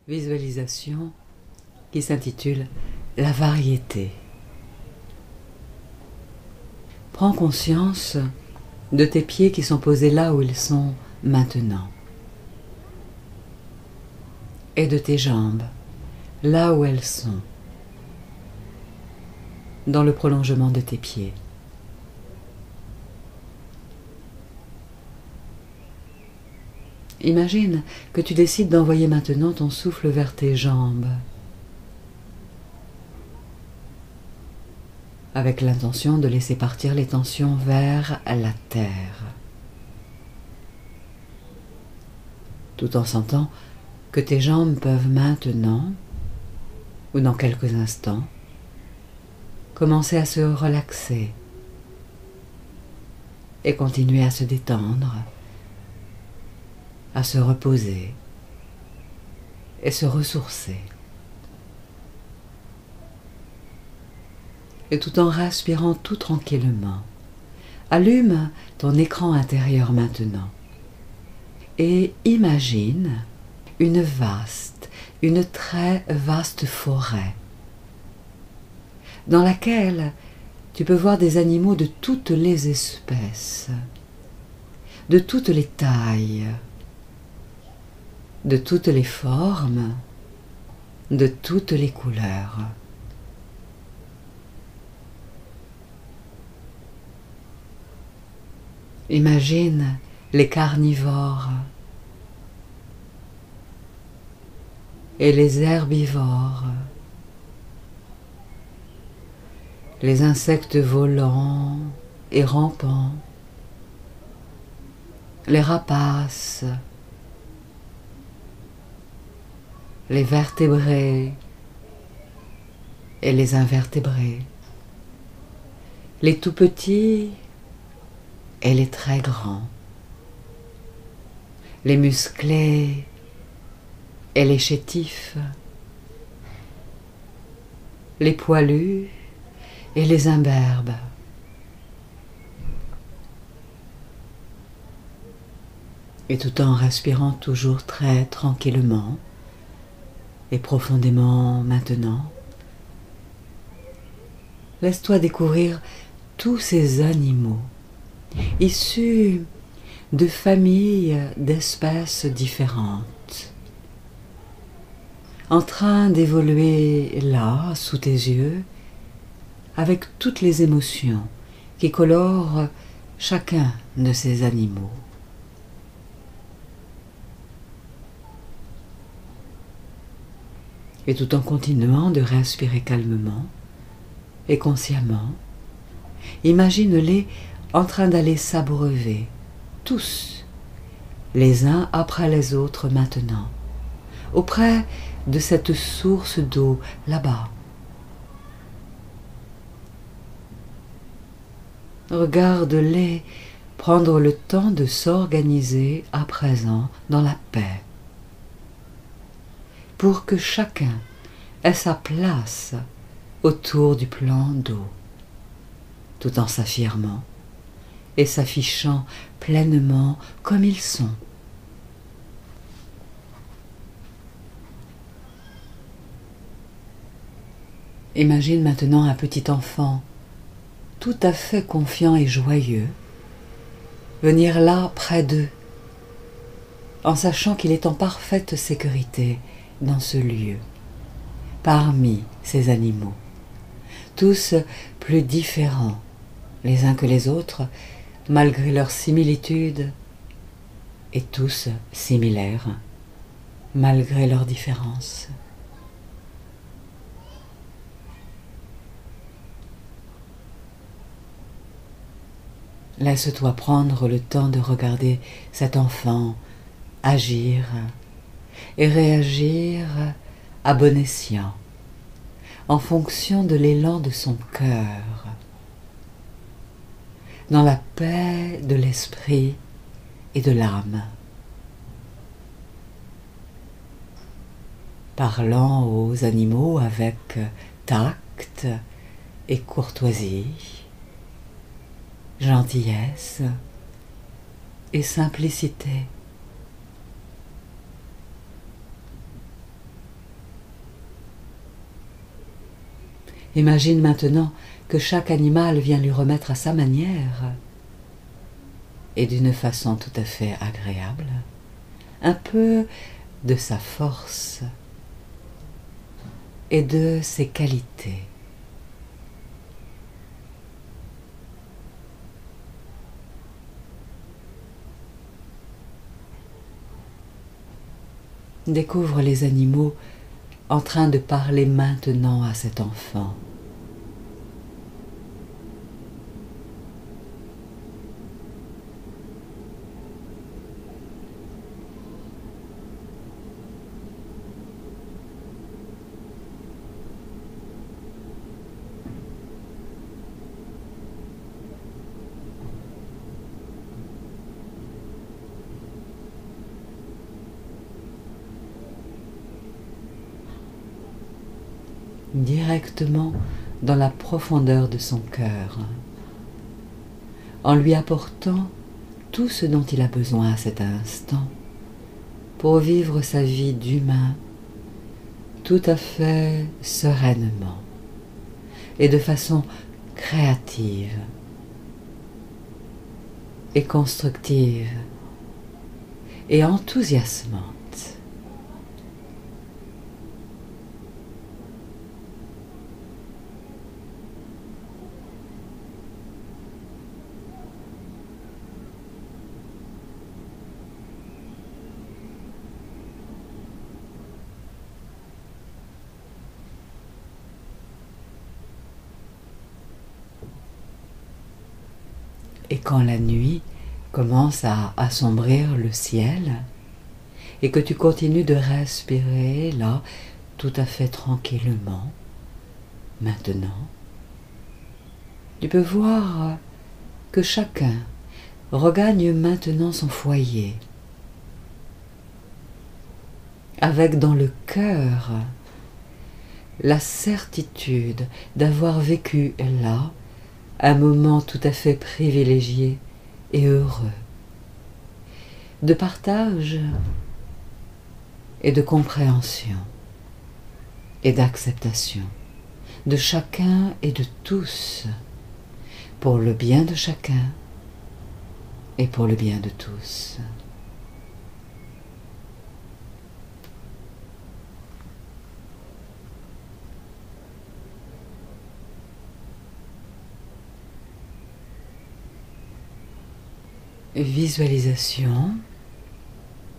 visualisation qui s'intitule « La variété ». Prends conscience de tes pieds qui sont posés là où ils sont maintenant et de tes jambes là où elles sont, dans le prolongement de tes pieds. Imagine que tu décides d'envoyer maintenant ton souffle vers tes jambes, avec l'intention de laisser partir les tensions vers la terre, tout en sentant que tes jambes peuvent maintenant, ou dans quelques instants, commencer à se relaxer et continuer à se détendre, à se reposer et se ressourcer. Et tout en respirant tout tranquillement, allume ton écran intérieur maintenant et imagine une très vaste forêt dans laquelle tu peux voir des animaux de toutes les espèces, de toutes les tailles, de toutes les formes, de toutes les couleurs. Imagine les carnivores et les herbivores, les insectes volants et rampants, les rapaces, les vertébrés et les invertébrés, les tout petits et les très grands, les musclés et les chétifs, les poilus et les imberbes. Et tout en respirant toujours très tranquillement et profondément maintenant, laisse-toi découvrir tous ces animaux issus de familles d'espèces différentes, en train d'évoluer là, sous tes yeux, avec toutes les émotions qui colorent chacun de ces animaux. Et tout en continuant de respirer calmement et consciemment, imagine-les en train d'aller s'abreuver, tous, les uns après les autres maintenant, auprès de cette source d'eau là-bas. Regarde-les prendre le temps de s'organiser à présent dans la paix, pour que chacun ait sa place autour du plan d'eau, tout en s'affirmant et s'affichant pleinement comme ils sont. Imagine maintenant un petit enfant, tout à fait confiant et joyeux, venir là près d'eux, en sachant qu'il est en parfaite sécurité dans ce lieu, parmi ces animaux, tous plus différents les uns que les autres, malgré leurs similitudes, et tous similaires, malgré leurs différences. Laisse-toi prendre le temps de regarder cet enfant agir et réagir à bon escient, en fonction de l'élan de son cœur, dans la paix de l'esprit et de l'âme, parlant aux animaux avec tact et courtoisie, gentillesse et simplicité. Imagine maintenant que chaque animal vient lui remettre à sa manière et d'une façon tout à fait agréable un peu de sa force et de ses qualités. Découvre les animaux en train de parler maintenant à cet enfant. Directement dans la profondeur de son cœur, en lui apportant tout ce dont il a besoin à cet instant pour vivre sa vie d'humain tout à fait sereinement et de façon créative et constructive et enthousiasmante. Et quand la nuit commence à assombrir le ciel et que tu continues de respirer là tout à fait tranquillement, maintenant, tu peux voir que chacun regagne maintenant son foyer avec dans le cœur la certitude d'avoir vécu là un moment tout à fait privilégié et heureux, de partage et de compréhension et d'acceptation de chacun et de tous, pour le bien de chacun et pour le bien de tous. Visualisation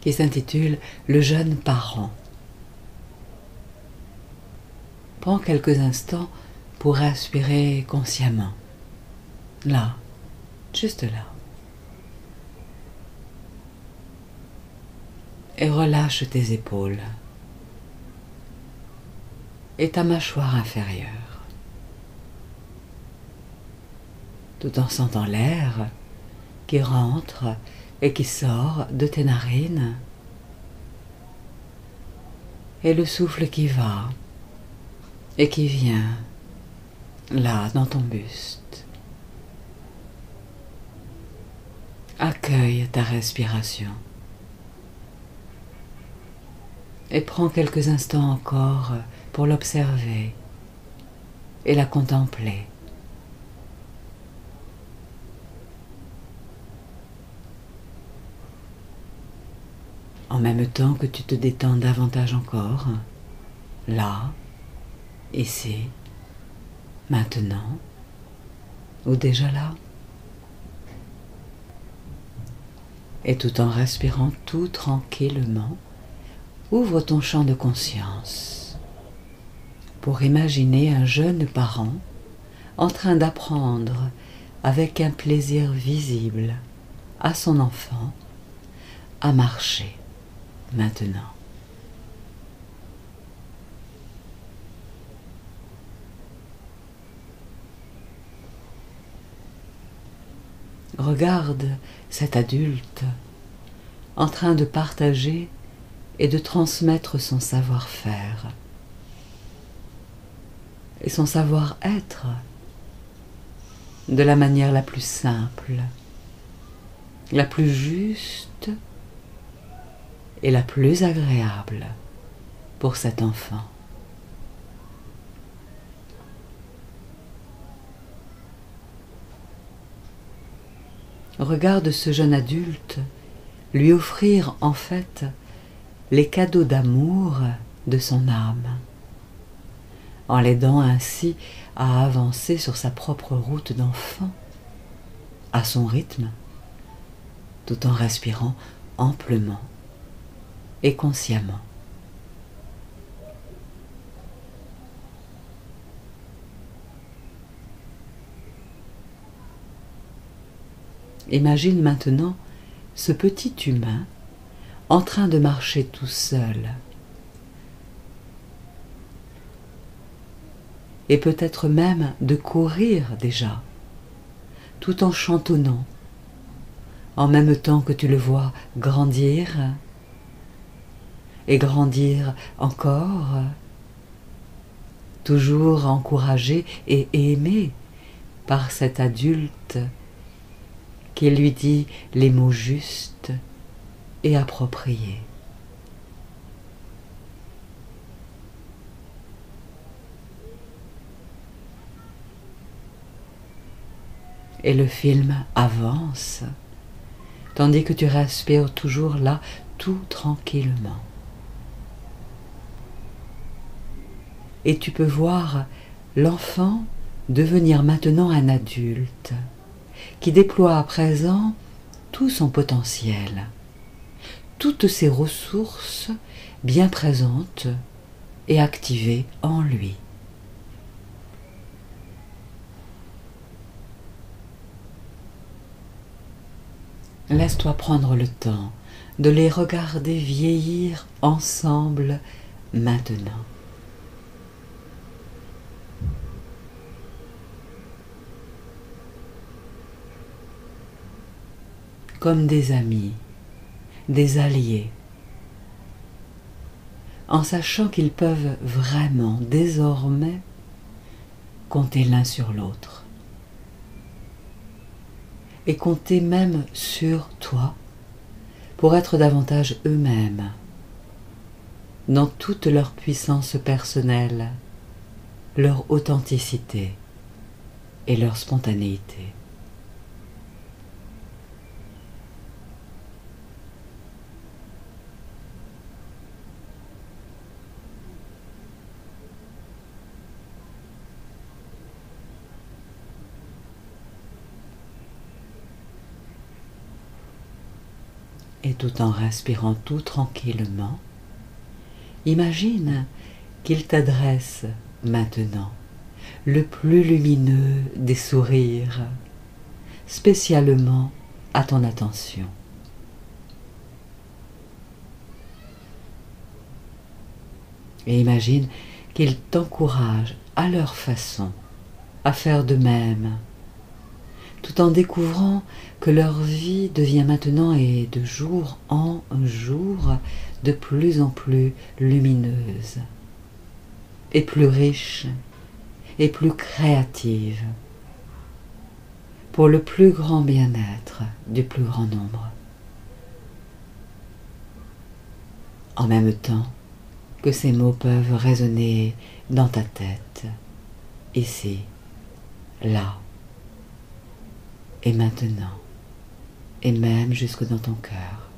qui s'intitule Le jeune parent. Prends quelques instants pour respirer consciemment. Là, juste là. Et relâche tes épaules et ta mâchoire inférieure, tout en sentant l'air qui rentre et qui sort de tes narines et le souffle qui va et qui vient là dans ton buste. Accueille ta respiration et prends quelques instants encore pour l'observer et la contempler. En même temps que tu te détends davantage encore, là, ici, maintenant, ou déjà là. Et tout en respirant tout tranquillement, ouvre ton champ de conscience pour imaginer un jeune parent en train d'apprendre avec un plaisir visible à son enfant à marcher maintenant. Regarde cet adulte en train de partager et de transmettre son savoir-faire et son savoir-être de la manière la plus simple, la plus juste et la plus agréable pour cet enfant. Regarde ce jeune adulte lui offrir en fait les cadeaux d'amour de son âme, en l'aidant ainsi à avancer sur sa propre route d'enfant, à son rythme, tout en respirant amplement et consciemment. Imagine maintenant ce petit humain en train de marcher tout seul, et peut-être même de courir déjà, tout en chantonnant, en même temps que tu le vois grandir, et grandir encore, toujours encouragé et aimé par cet adulte qui lui dit les mots justes et appropriés. Et le film avance, tandis que tu respires toujours là, tout tranquillement. Et tu peux voir l'enfant devenir maintenant un adulte, qui déploie à présent tout son potentiel, toutes ses ressources bien présentes et activées en lui. Laisse-toi prendre le temps de les regarder vieillir ensemble maintenant. Comme des amis, des alliés, en sachant qu'ils peuvent vraiment désormais compter l'un sur l'autre et compter même sur toi pour être davantage eux-mêmes dans toute leur puissance personnelle, leur authenticité et leur spontanéité. Et tout en respirant tout tranquillement, imagine qu'il t'adresse maintenant le plus lumineux des sourires, spécialement à ton attention. Et imagine qu'ils t'encouragent à leur façon à faire de même, tout en découvrant que leur vie devient maintenant et de jour en jour de plus en plus lumineuse, et plus riche, et plus créative, pour le plus grand bien-être du plus grand nombre. En même temps que ces mots peuvent résonner dans ta tête, ici, là, et maintenant, et même jusque dans ton cœur.